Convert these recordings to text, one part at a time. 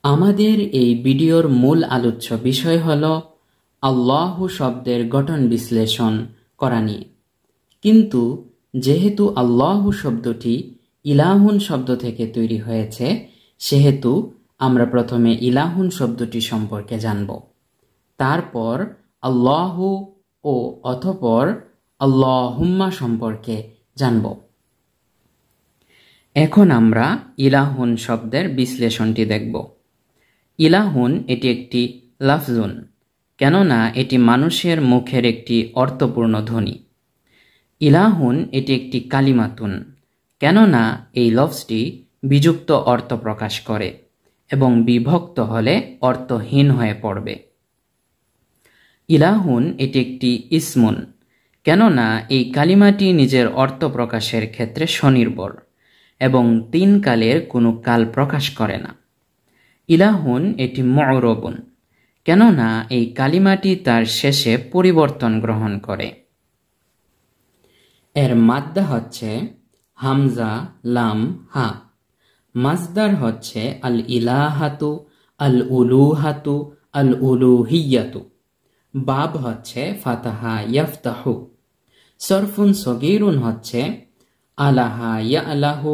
আমাদের এই ভিডিওর মূল আলোচ্য বিষয় হল আল্লাহু শব্দের গঠন বিশ্লেষণ করা নিয়ে। কিন্তু যেহেতু আল্লাহু শব্দটি ইলাহুন শব্দ থেকে তৈরি হয়েছে, সেহেতু আমরা প্রথমে ইলাহুন শব্দটি সম্পর্কে জানব, তারপর আল্লাহু ও অতঃপর আল্লাহুম্মা সম্পর্কে জানব। এখন আমরা ইলাহুন শব্দের বিশ্লেষণটি দেখব। ইলাহুন এটি একটি লাফজুন, কেননা এটি মানুষের মুখের একটি অর্থপূর্ণ ধ্বনি। ইলাহুন এটি একটি কালিমাতুন, কেননা এই লফজটি বিযুক্ত অর্থ প্রকাশ করে এবং বিভক্ত হলে অর্থহীন হয়ে পড়বে। ইলাহুন এটি একটি ইসমুন, কেননা এই কালিমাটি নিজের অর্থ প্রকাশের ক্ষেত্রে স্বনির্ভর এবং তিন কালের কোনো কাল প্রকাশ করে না। ইলাহুন এটি মু'রবুন, কেননা এই কালিমাটি তার শেষে পরিবর্তন গ্রহণ করে। এর মাদ্দা হচ্ছে হামজা, লাম, হা। মাসদার হচ্ছে আল ইলাহাতু, আল উলুহাতু, আল উলুহিয়াতু। বাব হচ্ছে ফাতাহা ইয়াফতাহু। সরফুন সগীরুন হচ্ছে আলাহা ইয়ালাহু,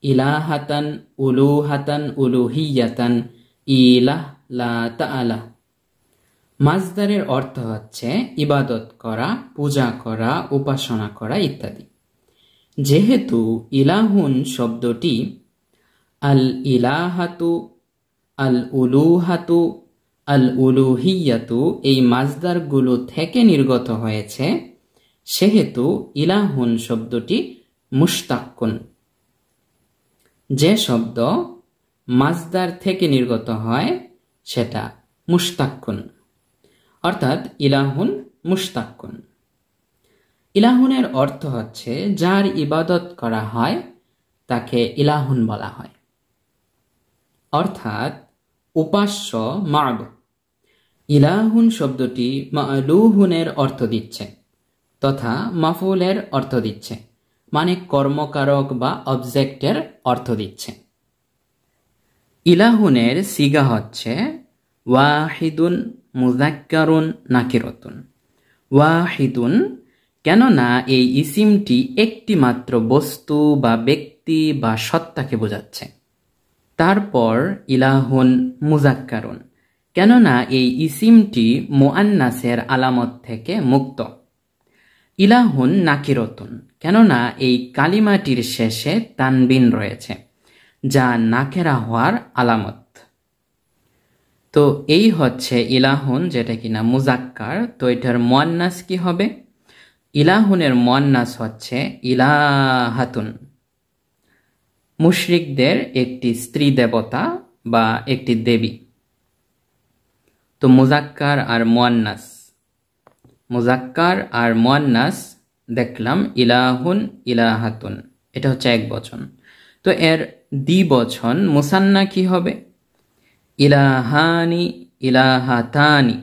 ইলাহাতান, উলুহাতান, উলুহিয়াতান, ইলাহ লা তাআলা। মাজদারের অর্থ হচ্ছে ইবাদত করা, পূজা করা, উপাসনা করা ইত্যাদি। যেহেতু ইলাহুন শব্দটি আল ইলাহাতু, আল উলুহাতু, আল উলুহিয়াতু এই মাজদারগুলো থেকে নির্গত হয়েছে, সেহেতু ইলাহুন শব্দটি মুশতাক্কুন। যে শব্দ মাজদার থেকে নির্গত হয় সেটা মুশতাক্কুন, অর্থাৎ ইলাহুন মুশতাক্কুন। ইলাহুনের অর্থ হচ্ছে যার ইবাদত করা হয় তাকে ইলাহুন বলা হয়, অর্থাৎ উপাস্য মা'বুদ। ইলাহুন শব্দটি মা'লুহুনের অর্থ দিচ্ছে তথা মাফউলের অর্থ দিচ্ছে, মানে কর্মকারক বা অবজেক্টের অর্থ দিচ্ছে। ইলাহুনের সিগা হচ্ছে ওয়াহিদুন, মুযাক্কারুন, নাকিরাতুন। ওয়াহিদুন, কেননা এই ইসিমটি একটি মাত্র বস্তু বা ব্যক্তি বা সত্তাকে বোঝাচ্ছে। তারপর ইলাহুন মুযাক্কারুন, কেননা এই ইসিমটি মুআন্নাসের আলামত থেকে মুক্ত। ইলাহুন নাকিরাতুন, কেননা এই কালিমাটির শেষে তানবিন রয়েছে, যা নাকেরা হওয়ার আলামত। তো এই হচ্ছে ইলাহুন, যেটা কিনা মুযাক্কার। তো এটার মুআন্নাস কি হবে? ইলাহুনের মুআন্নাস হচ্ছে ইলাহাতুন, মুশরিকদের একটি স্ত্রী দেবতা বা একটি দেবী। তো মুযাক্কার আর মুআন্নাস, মুযাক্কার আর মুআন্নাস দেখলাম ইলাহুন, ইলাহাতুন, এটা হচ্ছে এক বচন। তো এর দ্বিবচন মুসান্না কি হবে? ইলাহানি, ইলাহাতানি।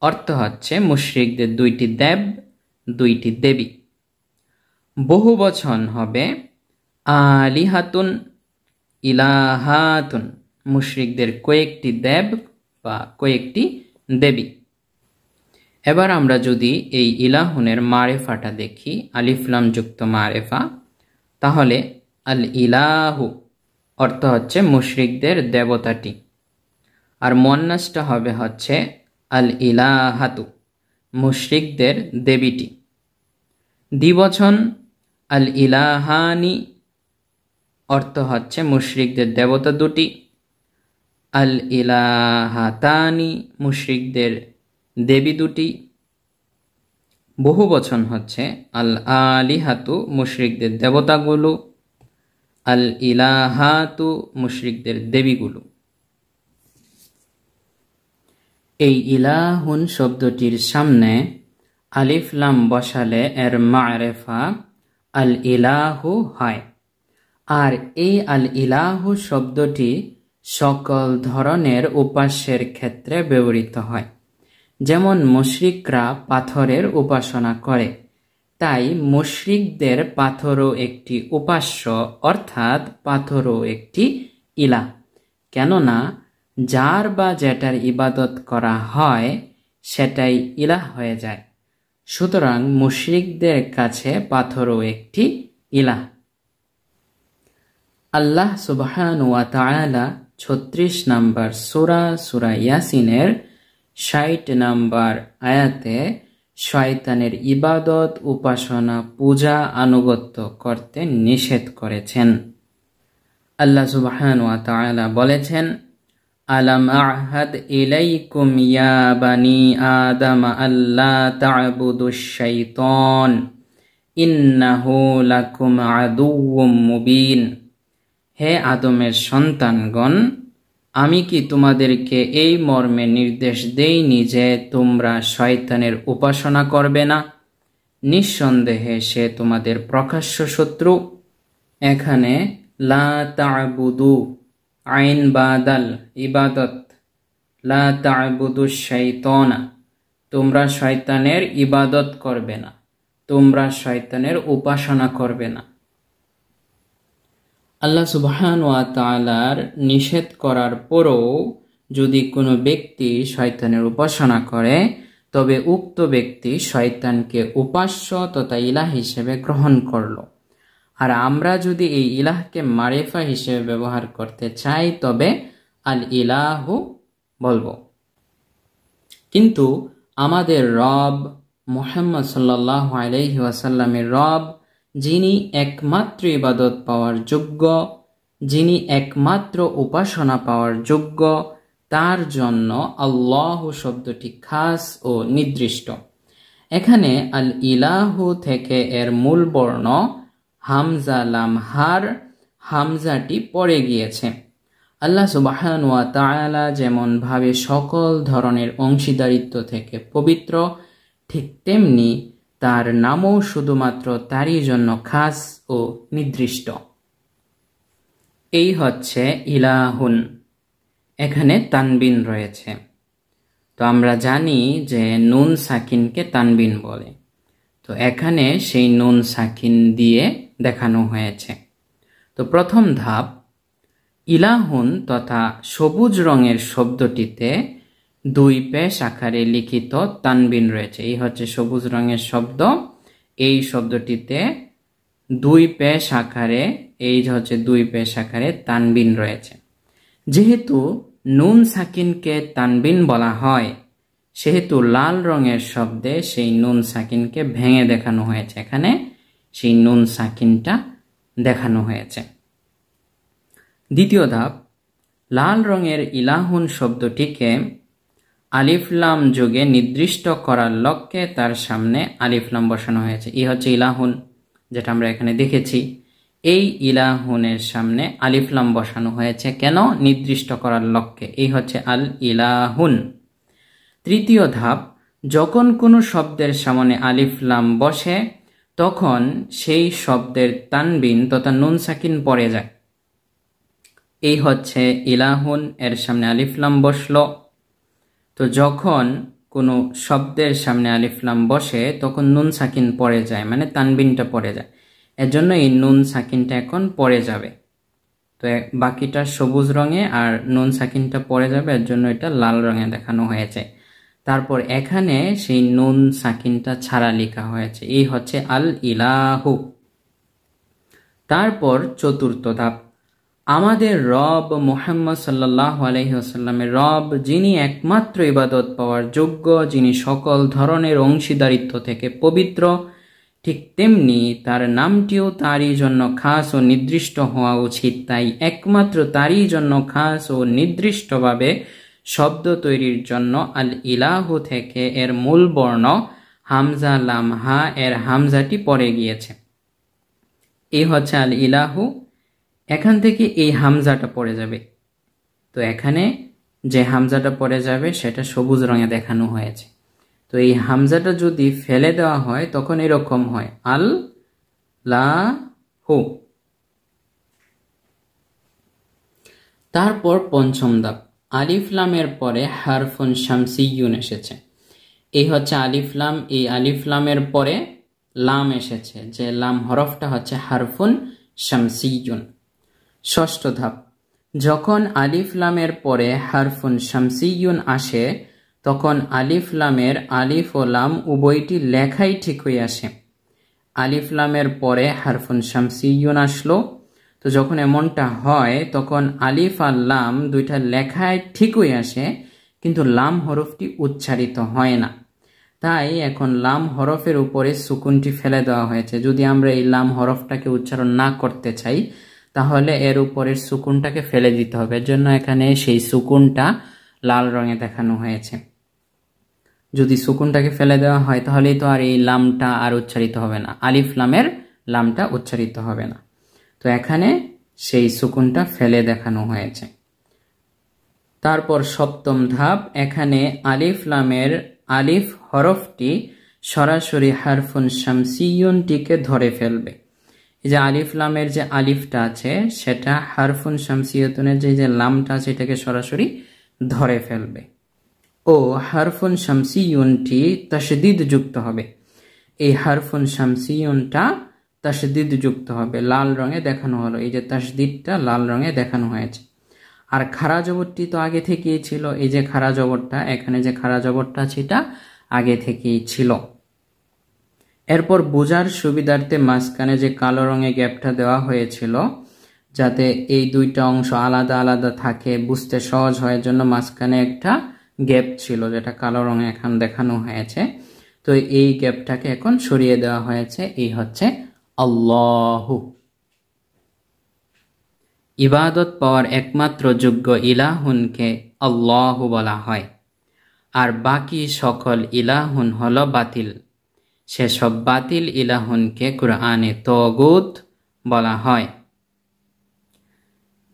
অর্থ হচ্ছে মুশরিকদের দুইটি দেব, দুইটি দেবী। বহু বচন হবে আলিহাতুন, ইলাহাতুন, মুশরিকদের কয়েকটি দেব বা কয়েকটি দেবী। এবার আমরা যদি এই ইলাহুনের মারেফাটা দেখি, আলিফ লাম যুক্ত মারেফা, তাহলে আল ইলাহু অর্থ হচ্ছে মুশরিকদের দেবতাটি, আর মুআন্নাসটা হবে হচ্ছে আল ইলাহাতু, মুশরিকদের দেবীটি। দ্বিবচন আল ইলাহানি, অর্থ হচ্ছে মুশরিকদের দেবতা দুটি। আল ইলাহাতানি, মুশরিকদের দেবী দুটি। বহু বচন হচ্ছে আল আলিহাতু, মুশরিকদের দেবতাগুলো। আল ইলাহাতু, মুশরিকদের দেবীগুলো। এই ইলাহুন শব্দটির সামনে আলিফ লাম বসালে এর মারেফা আল ইলাহু হয়। আর এই আল ইলাহু শব্দটি সকল ধরনের উপাস্যের ক্ষেত্রে ব্যবহৃত হয়। যেমন মুশরিকরা পাথরের উপাসনা করে, তাই মুশরিকদের পাথরও একটি উপাস্য, অর্থাৎ পাথরও একটি ইলাহ, কেননা যার বা যেটার ইবাদত করা হয় সেটাই ইলাহ হয়ে যায়। সুতরাং মুশরিকদের কাছে পাথরও একটি ইলাহ। আল্লাহ সুবহানাহু ওয়া তাআলা 36 নম্বর সূরা ইয়াসিনের 60 নম্বর আয়াতে শয়তানের ইবাদত, উপাসনা, পূজা, আনুগত্য করতে নিষেধ করেছেন। আল্লাহ সুবহানাহু ওয়া তাআলা বলেছেন, আলাম আ'হাদ ইলাইকুম ইয়া বানি আদম আল্লা তা'বুদুশ শাইতান ইন্নাহু লাকুম আদুউম মুবিন। হে আদমের সন্তানগণ, আমি কি তোমাদেরকে এই মর্মে নির্দেশ দেইনি যে তোমরা শয়তানের উপাসনা করবে না? নিঃসন্দেহে সে তোমাদের প্রকাশ্য শত্রু। এখানে লা তা'বুদু আইন বাদাল ইবাদত, লা তা'বুদুশ শাইতানা, তোমরা শয়তানের ইবাদত করবে না, তোমরা শয়তানের উপাসনা করবে না। আল্লাহ সুবহানাহু ওয়া তাআলার নিষেধ করার পরও যদি কোনো ব্যক্তি শয়তানের উপাসনা করে, তবে উক্ত ব্যক্তি শয়তানকে উপাস্য তথা ইলাহ হিসেবে গ্রহণ করল। আর আমরা যদি এই ইলাহকে মারিফা হিসেবে ব্যবহার করতে চাই, তবে আল ইলাহু বলবো। কিন্তু আমাদের রব মুহাম্মদ সাল্লাল্লাহু আলাইহি ওয়াসাল্লামের রব, যিনি একমাত্র ইবাদত পাওয়ার যোগ্য, যিনি একমাত্র উপাসনা পাওয়ার যোগ্য, তার জন্য আল্লাহ শব্দটি খাস ও নির্দিষ্ট। এখানে আল ইলাহু থেকে এর মূল বর্ণ হামজা লাম হার, হামজাটি পড়ে গিয়েছে। আল্লাহ সুবহানাহু ওয়া তাআলা যেমন ভাবে সকল ধরনের অংশীদারিত্ব থেকে পবিত্র, ঠিক তেমনি তার নামও শুধুমাত্র তারই জন্য খাস ও নির্দিষ্ট। এই হচ্ছে ইলাহুন। এখানে তানবিন রয়েছে। তো আমরা জানি যে নুন সাকিনকে তানবিন বলে। তো এখানে সেই নুন সাকিন দিয়ে দেখানো হয়েছে। তো প্রথম ধাপ, ইলাহুন তথা সবুজ রঙের শব্দটিতে 2 পেশ আকারে লিখিত তানবিন রয়েছে। এই হচ্ছে সবুজ রঙের শব্দ। এই শব্দটিতে 2 পেশ আকারে, এই হচ্ছে 2 পেশ আকারে তানবিন রয়েছে। যেহেতু নুন সাকিনকে তানবিন বলা হয়, সেহেতু লাল রঙের শব্দে সেই নুন সাকিনকে ভেঙে দেখানো হয়েছে। এখানে সেই নুন সাকিনটা দেখানো হয়েছে। দ্বিতীয় ধাপ, লাল রঙের ইলাহুন শব্দটিকে আলিফ লাম যোগে নির্দিষ্ট করার লক্ষ্যে তার সামনে আলিফ লাম বসানো হয়েছে। এই হচ্ছে ইলাহুন, যেটা আমরা এখানে দেখেছি। এই ইলাহুনের সামনে আলিফ লাম বসানো হয়েছে কেন? নির্দিষ্ট করার লক্ষ্যে। এই হচ্ছে আল ইলাহুন। তৃতীয় ধাপ, যখন কোনো শব্দের সামনে আলিফ লাম বসে, তখন সেই শব্দের তানবিন তথা নুন সাকিন পড়ে যায়। এই হচ্ছে ইলাহুন, এর সামনে আলিফ লাম বসলো। তো যখন কোনো শব্দের সামনে আলিফ লাম বসে, তখন নুন সাকিন পড়ে যায়, মানে তানবিনটা পড়ে যায়। এর জন্য এই নুন সাকিনটা এখন পড়ে যাবে। তো বাকিটা সবুজ রঙে আর নুন সাকিনটা পড়ে যাবে, এর জন্য এটা লাল রঙে দেখানো হয়েছে। তারপর এখানে সেই নুন সাকিনটা ছাড়া লেখা হয়েছে। এই হচ্ছে আল ইলাহু। তারপর চতুর্থ ধাপ, আমাদের রব মুহাম্মদ সাল্লাল্লাহু আলাইহি ওয়াসাল্লামের রব, যিনি একমাত্র ইবাদত পাওয়ার যোগ্য, যিনি সকল ধরনের অংশীদারিত্ব থেকে পবিত্র, ঠিক তেমনি তার নামটিও তারই জন্য খাস ও নির্দিষ্ট হওয়া উচিত। তাই একমাত্র তারই জন্য খাস ও নির্দিষ্টভাবে শব্দ তৈরির জন্য আল ইলাহু থেকে এর মূল বর্ণ হামজা লাম হা, এর হামজাটি পড়ে গিয়েছে। এই হচ্ছে আল ইলাহু। এখান থেকে এই হামজাটা পড়ে যাবে। তো এখানে যে হামজাটা পড়ে যাবে সেটা সবুজ রঙে দেখানো হয়েছে। তো এই হামজাটা যদি ফেলে দেওয়া হয়, তখন এরকম হয় আল লা হু। তারপর পঞ্চম ধাপ, আলিফ লামের পরে হারফুন শামসিয়ুন এসেছে। এই হচ্ছে আলিফ লাম। এই আলিফ লামের পরে লাম এসেছে, যে লাম হরফটা হচ্ছে হারফুন শামসিয়ুন। ষষ্ঠ ধাপ, যখন আলিফ লামের পরে হারফুন শামসিয়ুন আসে তখন আলিফ লামের আলিফ ও লাম উভয়টি লেখাই ঠিক হয়ে আসে। আলিফ লামের পরে হারফুন শামসিয়ুন আসলো, তো যখন এমনটা হয় তখন আলিফ আর লাম দুইটা লেখায় ঠিক হয়ে আসে, কিন্তু লাম হরফটি উচ্চারিত হয় না। তাই এখন লাম হরফের উপরে সুকুনটি ফেলে দেওয়া হয়েছে। যদি আমরা এই লাম হরফটাকে উচ্চারণ না করতে চাই তাহলে এর উপরের সুকুনটাকে ফেলে দিতে হবে। এর জন্য এখানে সেই সুকুনটা লাল রঙে দেখানো হয়েছে। যদি সুকুনটাকে ফেলে দেওয়া হয় তাহলেই তো আর এই লামটা আর উচ্চারিত হবে না, আলিফ লামের লামটা উচ্চারিত হবে না। তো এখানে সেই সুকুনটা ফেলে দেখানো হয়েছে। তারপর সপ্তম ধাপ, এখানে আলিফ লামের আলিফ হরফটি সরাসরি হারফুন শামসিয়ুনটিকে ধরে ফেলবে। এই যে আলিফ লামের যে আলিফটা আছে সেটা হারফুন শামসিয়ুনের যে লামটা আছে এটাকে সরাসরি ধরে ফেলবে। ও হারফুন শামসিয়ুনটি তাশদীদ যুক্ত হবে। এই হারফুন শামসিয়ুনটা তাশদীদ যুক্ত হবে, লাল রঙে দেখানো হলো। এই যে তাশদীদটা লাল রঙে দেখানো হয়েছে। আর খাড়া জবরটি তো আগে থেকেই ছিল। এই যে খাড়া জবরটা, এখানে যে খাড়া জবরটা আছে এটা আগে থেকেই ছিল। এরপর বোঝার সুবিধার্থে মাঝখানে যে কালো রঙে গ্যাপটা দেওয়া হয়েছিল যাতে এই দুইটা অংশ আলাদা আলাদা থাকে, বুঝতে সহজ হয় জন্য মাঝখানে একটা গ্যাপ ছিল যেটা কালো রঙে এখন দেখানো হয়েছে। তো এই গ্যাপটাকে এখন সরিয়ে দেওয়া হয়েছে। এই হচ্ছে আল্লাহু। ইবাদত পাওয়ার একমাত্র যোগ্য ইলাহুনকে আল্লাহু বলা হয়, আর বাকি সকল ইলাহুন হলো বাতিল। সেসব বাতিল ইলাহুনকে কুরআনে তাগুত বলা হয়।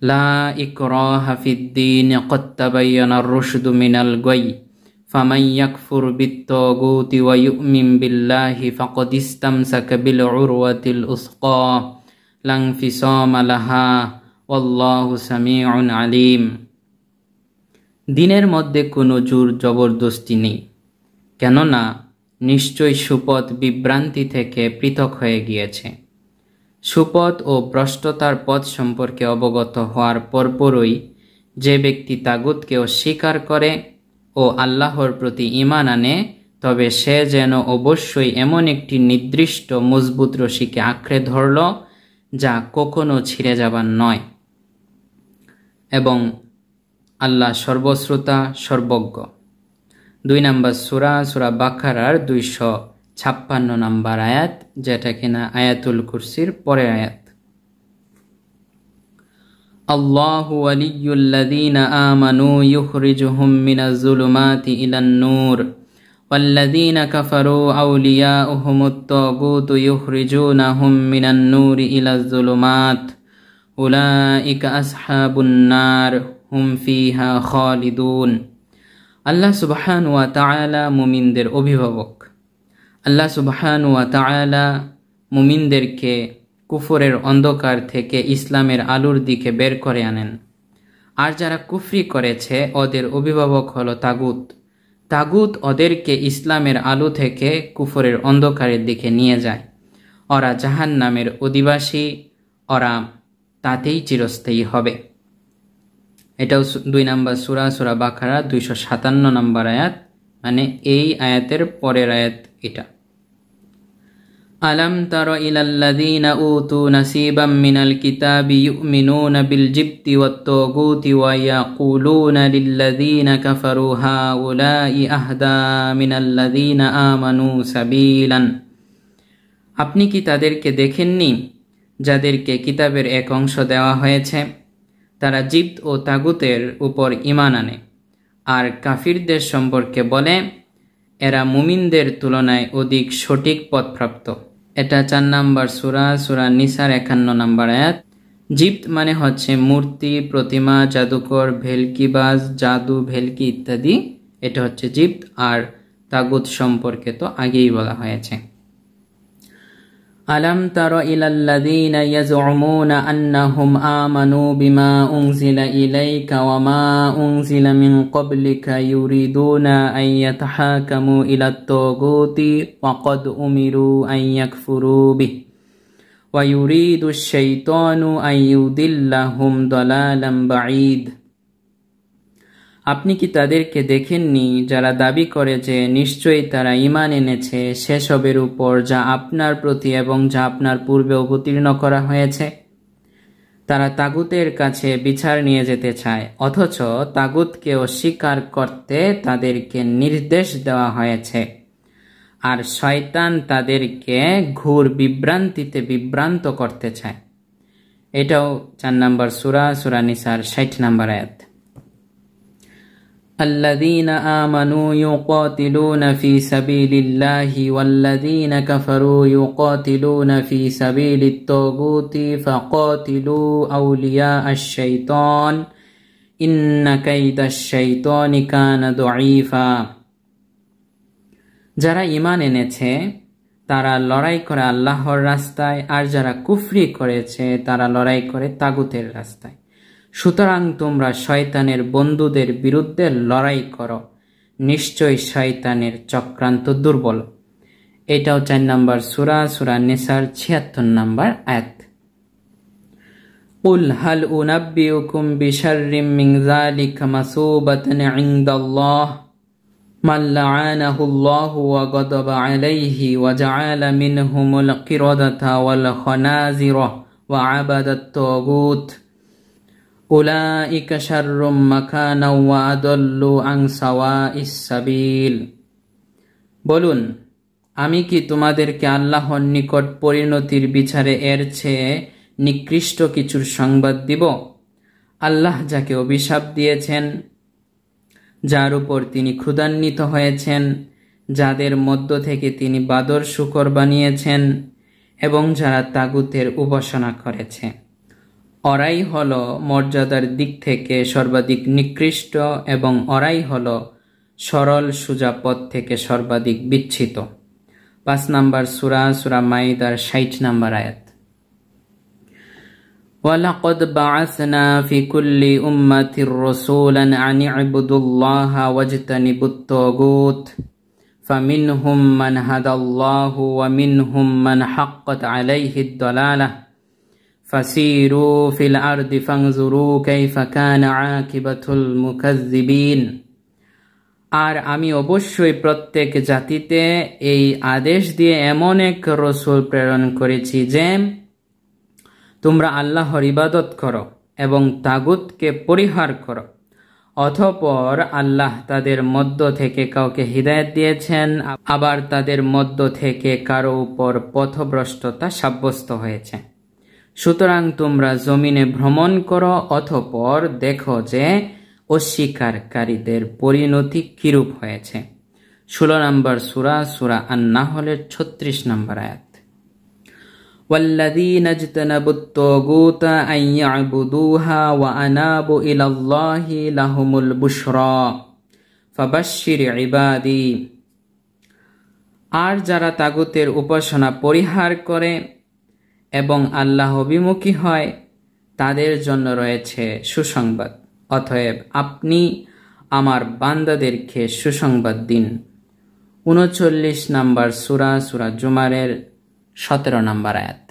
লা ইকরাহা ফিদ্দীন ক্বাদ তাবায়্যানার রুশদু মিনাল গাই ফামান ইয়াকফুর বিত-তাগুতি ওয়া ইউমিন বিল্লাহি ফাকাদ ইসতামসাকা বিল উরওয়াতিল উসকা লা ইনফিসামা লাহা ওয়াল্লাহু সামিউন আলিম। দ্বীনের মধ্যে কোনো জোর জবরদস্তি নেই, কেননা নিশ্চয় সুপথ বিভ্রান্তি থেকে পৃথক হয়ে গিয়েছে। সুপথ ও ভ্রষ্টতার পথ সম্পর্কে অবগত হওয়ার পরপরই যে ব্যক্তি তাগুতকে অস্বীকার করে ও আল্লাহর প্রতি ঈমান আনে তবে সে যেন অবশ্যই এমন একটি নির্দিষ্ট মজবুত রশিকে আঁকড়ে ধরল যা কখনো ছিঁড়ে যাবার নয়, এবং আল্লাহ সর্বশ্রোতা সর্বজ্ঞ। 2 নম্বর সূরা, সূরা বাকারার 256 নম্বর আয়াত, যেটা কিনা আয়াতুল কুরসির পরের আয়াত। আল্লাহু ওয়ালিয়্যুল্লাযীনা আমানু ইউখরিজুহুম মিনাজ যুলুমাতি ইলান নূর ওয়াল্লাযীনা কাফারু আউলিয়াউহুমুত তাগুতু ইউখরিজুনাহুম মিনান নূরি ইলাজ যুলুমাত উলাইকা আসহাবুন নার হুম ফিহা খালিদুন। আল্লাহ সুবহানাহু ওয়া তাআলা মুমিনদের অভিভাবক। আল্লাহ সুবহানাহু ওয়া তাআলা মুমিনদেরকে কুফরের অন্ধকার থেকে ইসলামের আলোর দিকে বের করে আনেন। আর যারা কুফরি করেছে ওদের অভিভাবক হলো তাগুত। তাগুত ওদেরকে ইসলামের আলো থেকে কুফরের অন্ধকারের দিকে নিয়ে যায়। ওরা জাহান্নামের অধিবাসী, ওরা তাতেই চিরস্থায়ী হবে। এটাও 2 নম্বর সূরা, সূরা বাকারা 257 নম্বর আয়াত, মানে এই আয়াতের পরের আয়াত এটা। আলাম তারা ইলাল্লাযীনা উতু নাসীবাম মিনাল কিতাবি ইউমিনুনা বিল জিবতি ওয়াত তাগুতি ওয়া ইয়াকুলুনা লিল্লাযীনা কাফারু হাউলাই আহদা মিনাল্লাযীনা আমানু সাবিলান। আপনি কি তাদেরকে দেখেননি যাদেরকে কিতাবের এক অংশ দেওয়া হয়েছে? তারা জিবত ও তাগুতের উপর ঈমান আনে আর কাফিরদের সম্পর্কে বলে এরা মুমিনদের তুলনায় অধিক সঠিক পথপ্রাপ্ত। এটা 4 নম্বর সূরা, সূরা নিসার 51 নম্বর আয়াত। জিবত মানে হচ্ছে মূর্তি, প্রতিমা, জাদুকর, ভেলকিবাজ, জাদু, ভেলকি ইত্যাদি, এটা হচ্ছে জিবত। আর তাগুত সম্পর্কে তো আগেই বলা হয়েছে। আলাম তারা ইলাল্লাযীনা ইয়াজউমুনা আন্নাহুম আমানু বিমা উনজিলা ইলাইকা ওয়া মা উনজিলা মিন ক্বাবলিকা ইউরিদুনা আন ইয়াতাহাকামু ইলাত তাগুতি ওয়া ক্বাদ উমিরু আন ইয়াকফুরু বিহি ويريد الشيطان أن يضلهم ضلالا بعيد। আপনি কি তাদেরকে দেখেননি যারা দাবি করে যে নিশ্চয়ই তারা ঈমান এনেছে সেসবের উপর যা আপনার প্রতি এবং যা আপনার পূর্বে অবতীর্ণ করা হয়েছে? তারা তাগুতের কাছে বিচার নিয়ে যেতে চায়, অথচ তাগুতকে অস্বীকার করতে তাদেরকে নির্দেশ দেওয়া হয়েছে, আর শয়তান তাদেরকে ঘোর বিভ্রান্তিতে বিভ্রান্ত করতে চায়। এটাও 4 নম্বর সূরা, সূরা নিসার 60 নম্বর আয়াত। الذين آمنوا يقاتلون في سبيل الله والذين كفروا يقاتلون في سبيل الطاغوت فقاتلوا أولياء الشيطان إن كيد الشيطان كان ضعيفا। যারা ঈমান এনেছে তারা লড়াই করে আল্লাহর রাস্তায়, আর যারা কুফরি করেছে তারা লড়াই করে তাগুতের রাস্তায়। সুতরাং তোমরা শয়তানের বন্ধুদের বিরুদ্ধে লড়াই করো, নিশ্চয় শয়তানের চক্রান্ত দুর্বল। এটাও 4 নম্বর সূরা, সূরা নিসার 76 নম্বর আয়াত। قل هل أنبئكم بشر من ذلك مثوبة عند الله من لعنه الله وغضب عليه وجعل منهم القردة والخنازير وعبد الطاغوت أولئك شر مكانا وأضل عن سواء السبيل। বলুন, আমি কি তোমাদেরকে আল্লাহর নিকট পরিণতির বিচারে এর চেয়ে নিকৃষ্ট কিছুর সংবাদ দিব? আল্লাহ যাকে অভিশাপ দিয়েছেন, যার উপর তিনি ক্ষুধান্বিত হয়েছেন, যাদের মধ্য থেকে তিনি বাদর শূকর বানিয়েছেন এবং যারা তাগুতের উপাসনা করেছে, ওরাই হল মর্যাদার দিক থেকে সর্বাধিক নিকৃষ্ট এবং ওরাই হল সরল সোজা পথ থেকে সর্বাধিক বিচ্ছিত। 5 নম্বর সূরা, সূরা মাইদার 60 নম্বর আয়াত। وَلَقَدْ بَعَثْنَا فِي كُلِّ أُمَّةٍ رَسُولًا أَنِ اعْبُدُوا اللَّهَ وَاجْتَنِبُوا الطَّاغُوتَ فَمِنْهُمْ مَنْ هَدَى اللَّهُ وَمِنْهُمْ مَنْ حَقَّتْ عَلَيْهِ الضَّلَالَةُ فَسِيرُوا فِي الْأَرْضِ فَانظُرُوا كَيْفَ كَانَ عَاقِبَةُ الْمُكَذِّبِينَ। আর আমি অবশ্যই প্রত্যেক জাতিতে এই আদেশ দিয়ে এমন এক রসূল প্রেরণ করেছি যে তোমরা আল্লাহর ইবাদত করো এবং তাগুতকে পরিহার করো। অতঃপর আল্লাহ তাদের মধ্য থেকে কাউকে হিদায়াত দিয়েছেন, আবার তাদের মধ্য থেকে কারো উপর পথভ্রষ্টতা সাব্যস্ত হয়েছে। সুতরাং তোমরা জমিনে ভ্রমণ করো, অতঃপর দেখো যে অস্বীকারীদের পরিণতি কিরূপ হয়েছে। 16 নম্বর সূরা, সূরা আন-নাহলের 36 নম্বর আয়াত। والذين اجتنبوا الطاغوت أن يعبدوها وأنابوا إلى الله لهم البشرى فبشر عبادي। আর যারা তাগুতের উপাসনা পরিহার করে এবং আল্লাহ অভিমুখী হয় তাদের জন্য রয়েছে সুসংবাদ। অতএব আপনি আমার বান্দাদেরকে সুসংবাদ দিন। 39 নম্বর সূরা, সূরা জুমারের 17 নম্বর আয়াত।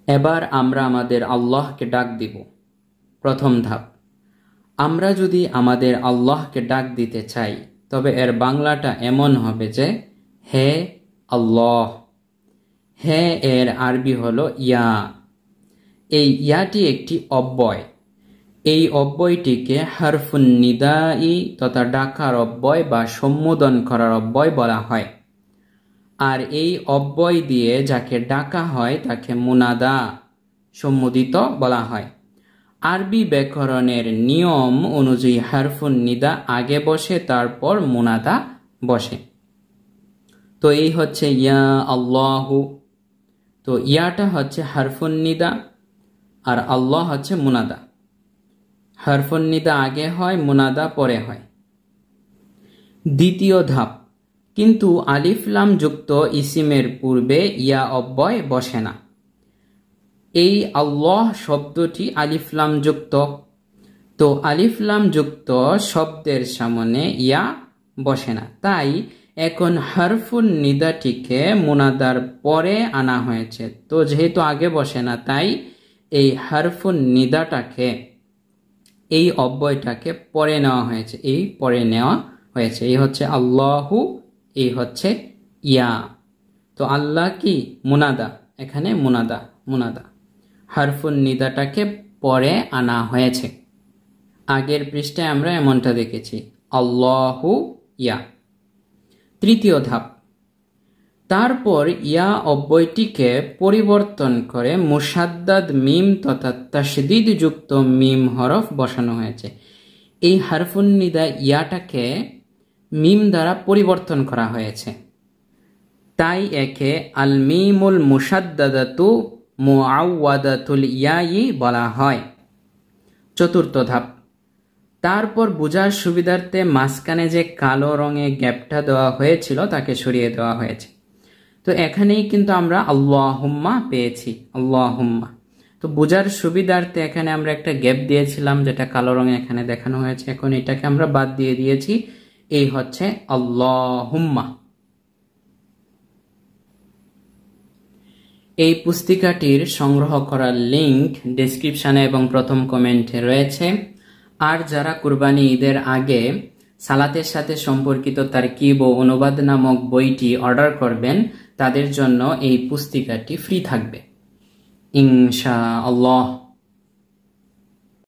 এবার আমরা আমাদের আল্লাহকে ডাক দিব। প্রথম ধাপ, আমরা যদি আমাদের আল্লাহকে ডাক দিতে চাই তবে এর বাংলাটা এমন হবে যে হে আল্লাহ। হে এর আরবি হলো ইয়া। এই ইয়াটি একটি অব্যয়। এই অব্যয়টিকে হারফুন নিদাই তথা ডাকার অব্যয় বা সম্বোধন করার অব্যয় বলা হয়। আর এই অব্যয় দিয়ে যাকে ডাকা হয় তাকে মুনাদা সম্বোধিত বলা হয়। আরবি ব্যাকরণের নিয়ম অনুযায়ী হারফুন নিদা আগে বসে, তারপর মুনাদা বসে। তো এই হচ্ছে ইয়া আল্লাহু। তো ইয়াটা হচ্ছে হারফুন নিদা আর আল্লাহ হচ্ছে মুনাদা। হারফুন নিদা আগে হয়, মুনাদা পরে হয়। দ্বিতীয় ধাপ, কিন্তু আলিফ লাম যুক্ত ইসিমের পূর্বে ইয়া অব্যয় বসে না। এই আল্লাহ শব্দটি আলিফ লাম যুক্ত। তো আলিফ লাম যুক্ত শব্দের সামনে ইয়া বসে না, তাই এখন হারফুন নিদাটিকে মুনাদার পরে আনা হয়েছে, তো যেহেতু আগে বসে না তাই এই হারফুন নিদাটাকে, এই অব্যয়টাকে পরে নেওয়া হয়েছে, এই হচ্ছে আল্লাহু, এই হচ্ছে ইয়া। তো আল্লাহ কি মুনাদা, এখানে মুনাদা হারফুন নিদাটাকে পরে আনা হয়েছে। আগের পৃষ্ঠায় আমরা এমনটা দেখেছি, আল্লাহু ইয়া। তৃতীয় ধাপ, তারপর ইয়া অব্যয়টিকে পরিবর্তন করে মুসাদ্দাদ মিম তথা তাশদীদ যুক্ত মিম হরফ বসানো হয়েছে। এই হারফুন নিদা ইয়াটাকে মিম দ্বারা পরিবর্তন করা হয়েছে, তাই একে আল মিমুল মুসাদ্দাদাতু মুআওয়াদাতুল ইয়াই বলা হয়। চতুর্থ ধাপ, তারপর বোঝার সুবিধার্থে মাঝখানে যে কালো রঙে গ্যাপটা দেওয়া হয়েছিল তাকে সরিয়ে দেওয়া হয়েছে। তো এখানেই কিন্তু আমরা আল্লাহুম্মা পেয়েছি, আল্লাহুম্মা। তো বোঝার সুবিধার্থে এখানে আমরা একটা গ্যাপ দিয়েছিলাম যেটা কালো রঙে এখানে দেখানো হয়েছে, এখন এটাকে আমরা বাদ দিয়ে দিয়েছি, এই হচ্ছে আল্লাহুম্মা। এই পুস্তিকাটির সংগ্রহ করার লিংক ডেসক্রিপশনে এবং প্রথম কমেন্টে রয়েছে। আর যারা কুরবানি ঈদের আগে সালাতের সাথে সম্পর্কিত তারকিব ও অনুবাদ নামক বইটি অর্ডার করবেন, তাদের জন্য এই পুস্তিকাটি ফ্রি থাকবে ইনশাআল্লাহ।